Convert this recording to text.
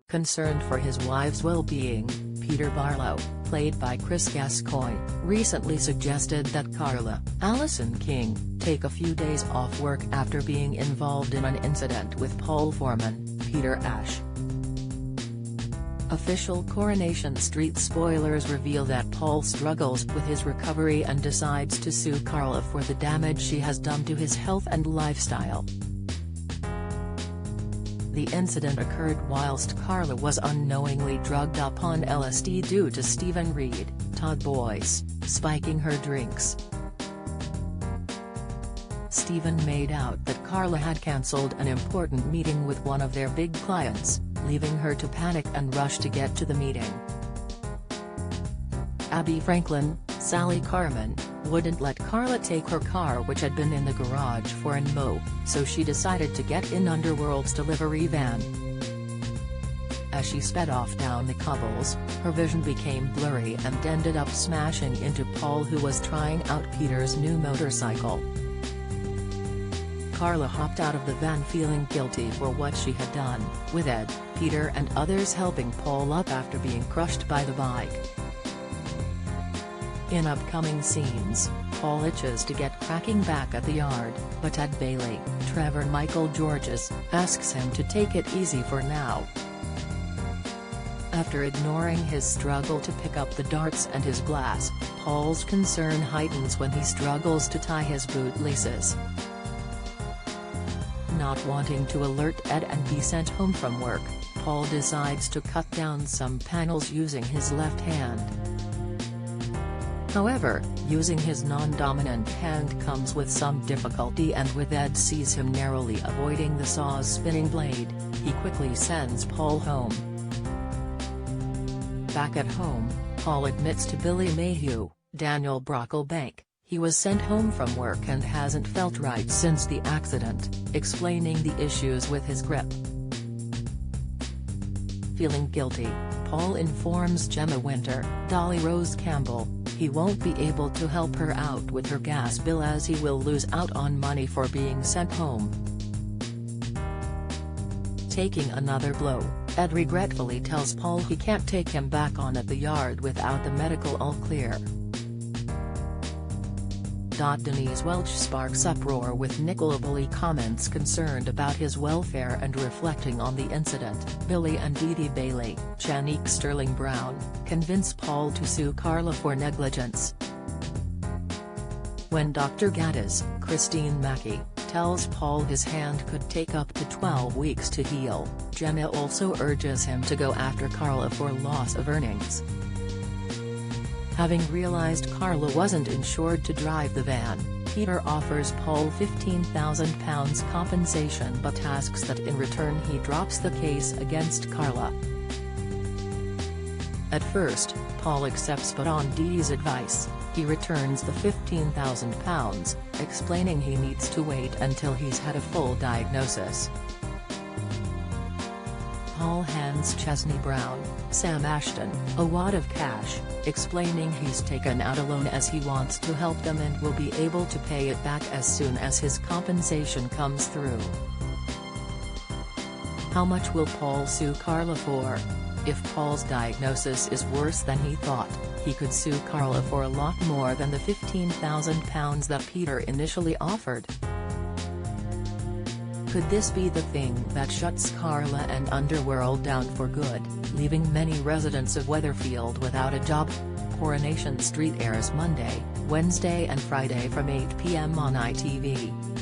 Concerned for his wife's well-being, Peter Barlow, played by Chris Gascoigne, recently suggested that Carla, Allison King, take a few days off work after being involved in an incident with Paul Foreman, Peter Ash. Official Coronation Street spoilers reveal that Paul struggles with his recovery and decides to sue Carla for the damage she has done to his health and lifestyle. The incident occurred whilst Carla was unknowingly drugged up on LSD due to Stephen Reed, Todd Boyce, spiking her drinks. Stephen made out that Carla had cancelled an important meeting with one of their big clients, leaving her to panic and rush to get to the meeting. Abby Franklin, Sally Carmen, wouldn't let Carla take her car, which had been in the garage for an mo, so she decided to get in Underworld's delivery van. As she sped off down the cobbles, her vision became blurry and ended up smashing into Paul, who was trying out Peter's new motorcycle. Carla hopped out of the van feeling guilty for what she had done, with Ed, Peter and others helping Paul up after being crushed by the bike. In upcoming scenes, Paul itches to get cracking back at the yard, but Ed Bailey, Trevor Michael Georges, asks him to take it easy for now. After ignoring his struggle to pick up the darts and his glass, Paul's concern heightens when he struggles to tie his boot laces. Not wanting to alert Ed and be sent home from work, Paul decides to cut down some panels using his left hand. However, using his non-dominant hand comes with some difficulty, and with Ed sees him narrowly avoiding the saw's spinning blade, he quickly sends Paul home. Back at home, Paul admits to Billy Mayhew, Daniel Brocklebank, he was sent home from work and hasn't felt right since the accident, explaining the issues with his grip. Feeling guilty, Paul informs Gemma Winter, Dolly Rose Campbell, he won't be able to help her out with her gas bill as he will lose out on money for being sent home. Taking another blow, Ed regretfully tells Paul he can't take him back on at the yard without the medical all clear. Denise Welch sparks uproar with Nicola Bully comments concerned about his welfare and reflecting on the incident. Billy and Dee Dee Bailey, Chanique Sterling Brown, convince Paul to sue Carla for negligence. When Dr. Gaddis, Christine Mackey, tells Paul his hand could take up to 12 weeks to heal, Gemma also urges him to go after Carla for loss of earnings. Having realized Carla wasn't insured to drive the van, Peter offers Paul £15,000 compensation but asks that in return he drops the case against Carla. At first, Paul accepts, but on Dee's advice, he returns the £15,000, explaining he needs to wait until he's had a full diagnosis. Paul hands Chesney Brown, Sam Ashton, a wad of cash, explaining he's taken out a loan as he wants to help them and will be able to pay it back as soon as his compensation comes through. How much will Paul sue Carla for? If Paul's diagnosis is worse than he thought, he could sue Carla for a lot more than the £15,000 that Peter initially offered. Could this be the thing that shuts Carla and Underworld down for good, leaving many residents of Weatherfield without a job? Coronation Street airs Monday, Wednesday and Friday from 8 p.m. on ITV.